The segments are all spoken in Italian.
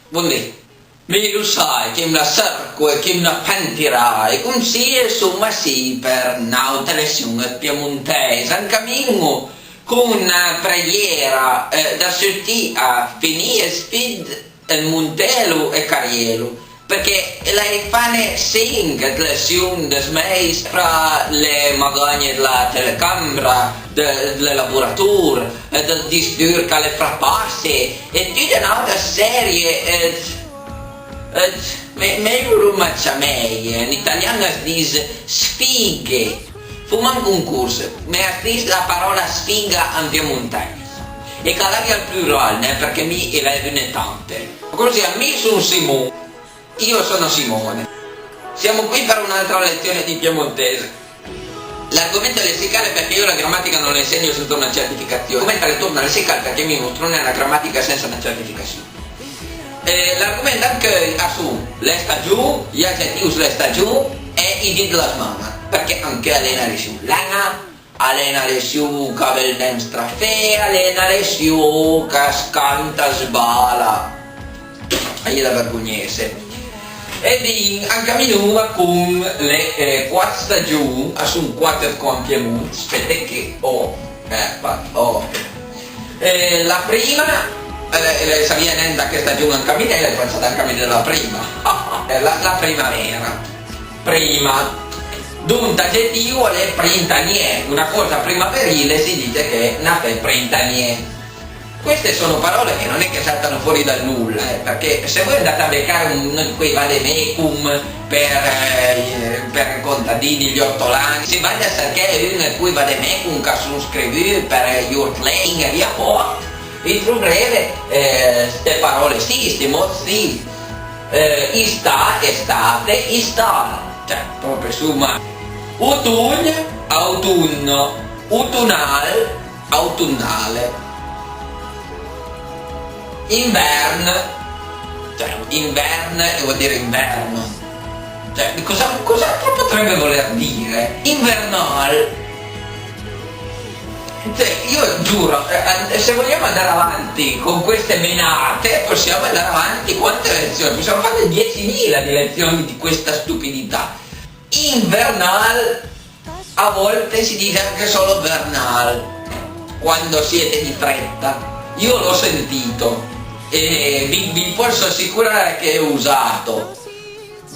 Vuol mi lo sai che una cerco e che una pentirai, come si insomma sì per un'altra lezione piemontese, in cammino con una preghiera da tutti a finire spid il Montelo e Carielo, perché lei fanno sing lezioni da smeis fra le magagne della telecamera, del laboratorio, del distur che le frappasse e tutta un'altra serie. Meglio meglio, in italiano si dice sfighe. Fu manco un corso, ma si dice la parola sfiga in piemontese. E calare al plurale, perché mi elevano tante. Così a me sono Simone, io sono Simone. Siamo qui per un'altra lezione di piemontese. L'argomento lessicale perché io la grammatica non la insegno senza una certificazione. L'argomento ritorno lessicale perché mi mostrano una grammatica senza una certificazione. L'argomento anche assume le stagioni, gli aggettivi sulle stagioni e i dì della settimana, perché anche allena le su lana, allena le su che bel dem strafè, allena le su che scanta sbala, e da vergognese. E anche a minuta con le 4 stagioni, assume 4 con Piemonte, aspetta che la prima. Sa viene da questa giunta in camminella e pensate al camminello della prima la primavera prima d'un aggettivo è printanier, una cosa primaverile si dice che è nata in printanier. Queste sono parole che non è che saltano fuori dal nulla, perché se voi andate a beccare uno di quei vademecum per contadini, gli ortolani, se vai a cercare uno di quei vademecum che sono scritti per gli ortolani e via fuori, vi troverete queste parole sì, questi moti sì, estate, istana, cioè proprio insomma, autunno, autunno, autunnale, autunnale, inverno, cioè inverno vuol dire inverno, cioè cosa potrebbe voler dire? Invernale. Io giuro, se vogliamo andare avanti con queste menate possiamo andare avanti quante lezioni? Possiamo fare 10.000 di lezioni di questa stupidità. Invernal, a volte si dice anche solo vernal, quando siete di fretta. Io l'ho sentito e vi posso assicurare che è usato.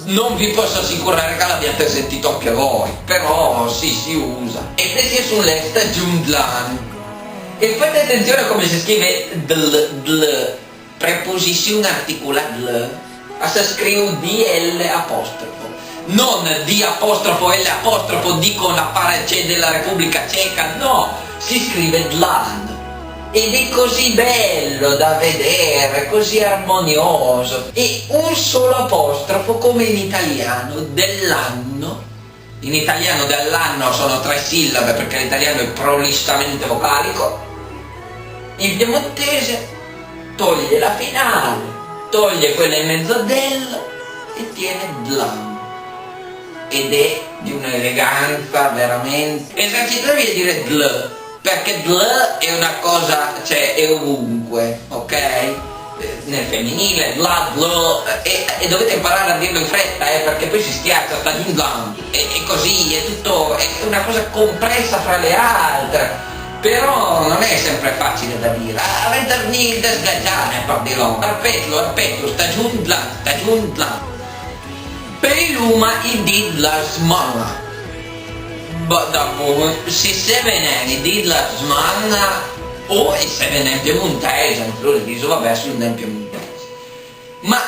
Non vi posso assicurare che l'abbiate sentito anche voi, però sì, si usa. E questi sulle stagioni. E fate attenzione a come si scrive preposizione articolata si scrive DL apostrofo. Non D apostrofo L apostrofo D con la pace della Repubblica Ceca, no, si scrive dlan. Ed è così bello da vedere, così armonioso. E un solo apostrofo come in italiano dell'anno. In italiano dell'anno sono 3 sillabe perché l'italiano è prolissamente vocalico. Il piemontese toglie la finale, toglie quella in mezzo del e tiene dlan. Ed è di un'eleganza veramente. Esercitatevi a dire dl. Perché dl è una cosa, cioè è ovunque, ok? Nel femminile, bla, bla, e dovete imparare a dirlo in fretta, perché poi si schiaccia, sta giungando, e così, è tutto, è una cosa compressa fra le altre, però non è sempre facile da dire, rendermi da sgaggiare, per dirlo, arpeggio, sta giungando, per il luma il di la smana. Dopo, se viene di la smanna o se viene in piemontese, in pluralismo, vabbè, sono in piemontese. Ma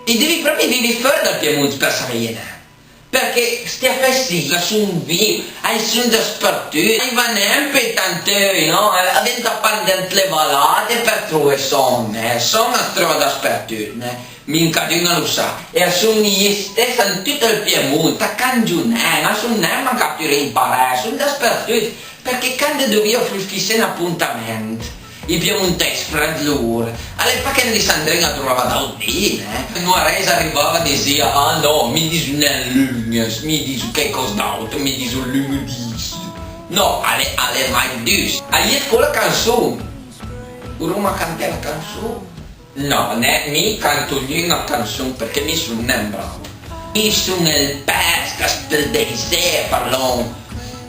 ti devi proprio dire fuori dal Piemonte per sapere, perché stia festiga su un vivo, sono dappertutto, non va neanche tante, no? Avendo appendente le valate per trovare sonne, sonne si trova dappertutto, minca di non lo sa, e sono gli stessi in tutto il Piemonte, a Cangiunè, ma sono neanche capire imparare, sono dappertutto, perché quando dobbiamo fare un appuntamento, i piemontesi fra di loro, alle pacche di Sandrina trovava da udire, Nuarese arrivava e diceva, ah no, mi dice una luna, mi dice che cos'altro, mi dice un lunedì, no, alle mai dice, agli scuola canzone, Roma canta la canzone, No, mi canto una canzone perché mi sono bravo. Mi sono il pesca del desè parlon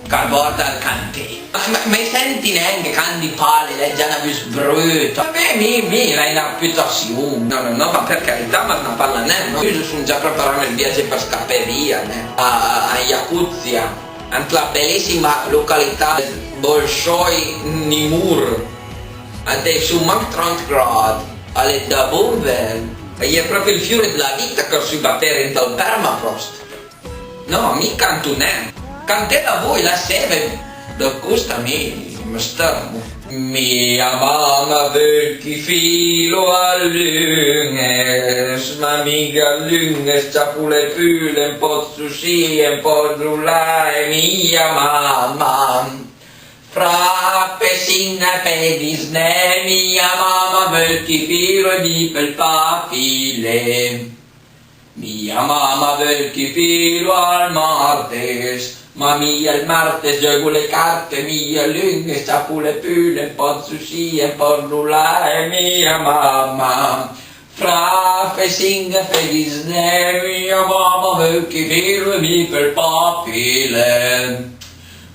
che guarda il cante. Ma senti neanche canti pali, le già una più brutta. Vabbè, mi hai una reputazione. No, ma per carità, ma non parla neanche. Io sono già preparato il viaggio per scappare via, a Yakutsia, la bellissima località Bolshoi Nimur. Adesso manca 30 gradi. Alle da bombe, e è proprio il fiore della vita che si battere dal permafrost. No, mi canto neanche. Cantela voi la seve, da costa mi stavo. Mia mamma perché filo a lunges, ma mica lunges c'ha pure pure un po' sushi, un po' drullare, mia mamma. Frappe sinna pedisne, mia mamma perché filo e mi per papile. Mia mamma perché filo al martes, ma mia il martes gioco le carte, mia lunghe sta pure pure, un po' sushi, un po' rullare, mia mamma. Frappe sinna pedisne, mia mamma perché filo e mi per papile.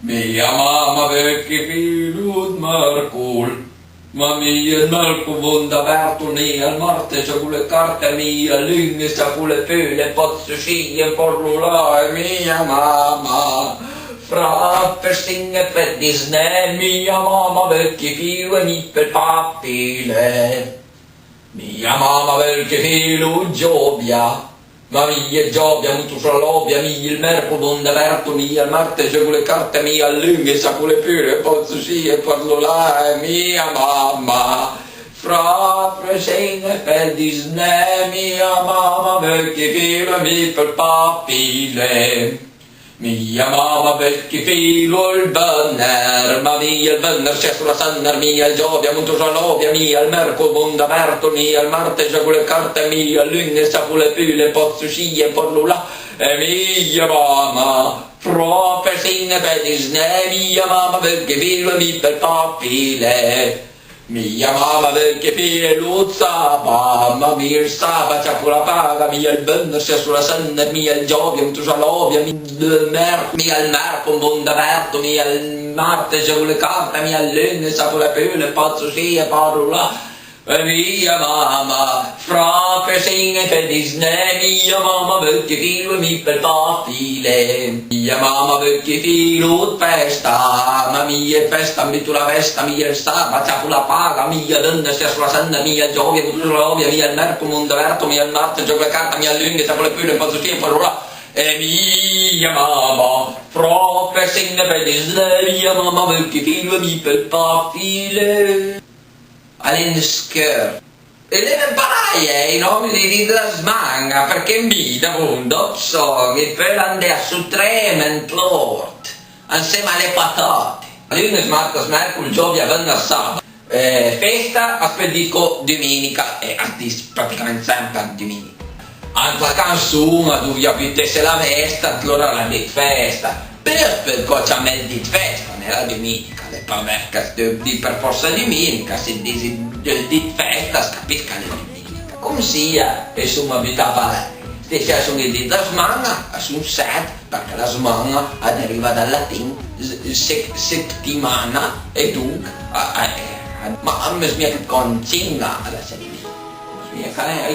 Mia mamma perché figlio Marcul, ma mia Marco Bondaberto ne al Marte c'ha con le carte mia, lunghe sta con le pelle, pozzo sciglie, porrulare, mia mamma. Fra per stinge per Disney, mia mamma perché figlio e mi per papile. Mia mamma perché figlio Giobia. Ma mia Giobia, muto salobia, mia il merco bondaberto, mia il Marte c'è con le carte, mia lunghe sa con le pure, pozzo sì e parlo là, mia mamma. Fra presente per Disney, mia mamma perché filo mi per papile. Mia mamma perché filo il banner, ma mia il banner c'è sulla sanner, mia il Giobia, muto salobia, mia il merco bondaberto, mia il Marte c'è con le carte, mia lune sa con le pile, pozzo sciglie, porlo là, e mia mamma, proprio sinne per Disney, mia mamma perché filo mi per papile. Mia mamma perché filo saba, ma mia il saba c'ha pure la paga, mia il banner c'è sulla sanner, mia il Giobia, muto salobia, mia il merco bondaberto, mia il Marte c'è con le carte, mia lune sa con le pile, pozzo sì e parlo là. Mia mamma, fra per singere per Disney, mia mamma perché filo mi per papile. Mia mamma perché filo festa, ma mia festa mi tu la vesta, mia il saba c'ha la paga, mia donna sia sulla sanna, mia Giobia, mia il merco mondaverto, mia il Marte gioca la carta, mia lune c'ha le pile, pozzo sì e parlo là. E mia mamma, proprio singere per Disney, mia mamma perché filo mi per papile. All'inskör. E deve imparare i nomi di smanga, perché mi da mondo so che per andare su Trement Lord, insieme alle patate. Lunedì, martedì, mercoledì, giovedì, venerdì, sabato. Festa, aspettico, domenica e artisti praticamente sempre a domenica. Anche la canzone dove abitesse la festa, allora la di festa. Per cosa c'è di festa nella domenica? Perché di per forza domenica, se di festa capisca le domenica. Come sia, insomma, abitava se sono di la smanga, sono set, perché la smanga deriva dal latino settimana e dunque, ma a me smia con cinga alla settimana.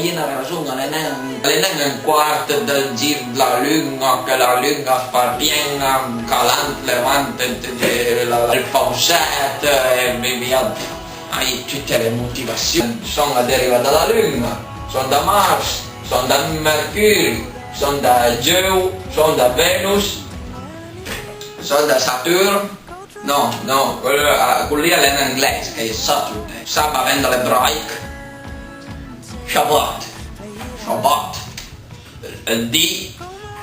Io non avevo ragione, non è un quarto del giro della lunga, che la lunga sparpiena, calante, levante, il pausetto e via. Hai tutte le motivazioni. Sono derivate dalla luna, sono da Mars, sono da Mercurio, sono da Giove, sono da Venus, sono da Saturno. No, quello lì è in inglese, che è Saturn. Sabato vende l'ebraico. Shabbat, di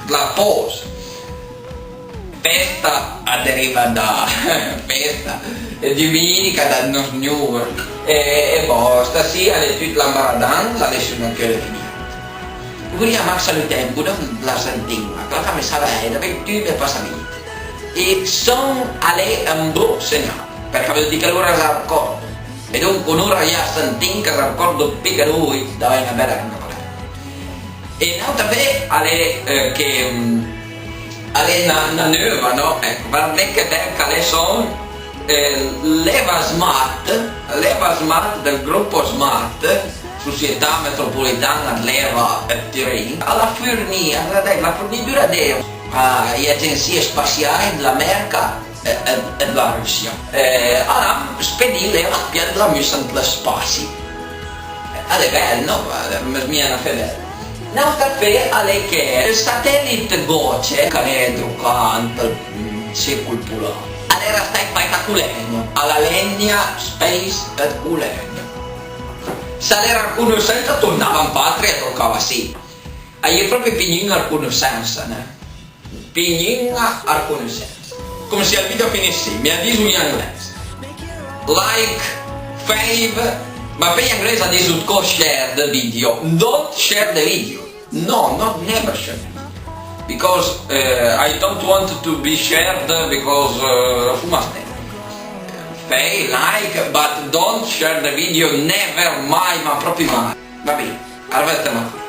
la pause, festa deriva da festa, domenica da New e basta, sia le tut la maradan, la lezione che le niente. Guarda Max al tempo, non la sentiva, la fammi sapere, perché tu mi passa vita. E sono alle un bro segnale, perché vuol dire che allora la raccolgo. E dunque un'ora ja sentim che ricordo più che lui, da una bella. E un'altra vez che alle una nuova, no? Ecco, guarda che le sono Leva Smart del gruppo Smart, Società Metropolitana Leva Turin, alla fornitura delle agenzie spaziali dell'America e della Russia. Alla spedire la pianta dello spazio. È bello, no? Mi viene a vedere. Un'altra cosa è che il satellite Goce, che è educante, circolare, era spettacolare, alla legna Space e Ulegna. Se era conoscenza tornava in patria e toccava sì. Hai proprio pignin a conoscenza, né? Pignin a conoscenza. Come se il video finisse, mi avviso in inglese. Like, fave, ma per inglese dice share the video. Don't share the video. No, not never share. Because I don't want to be shared because pay, like, but don't share the video, never mai, ma proprio mai. Va bene, arrivederci.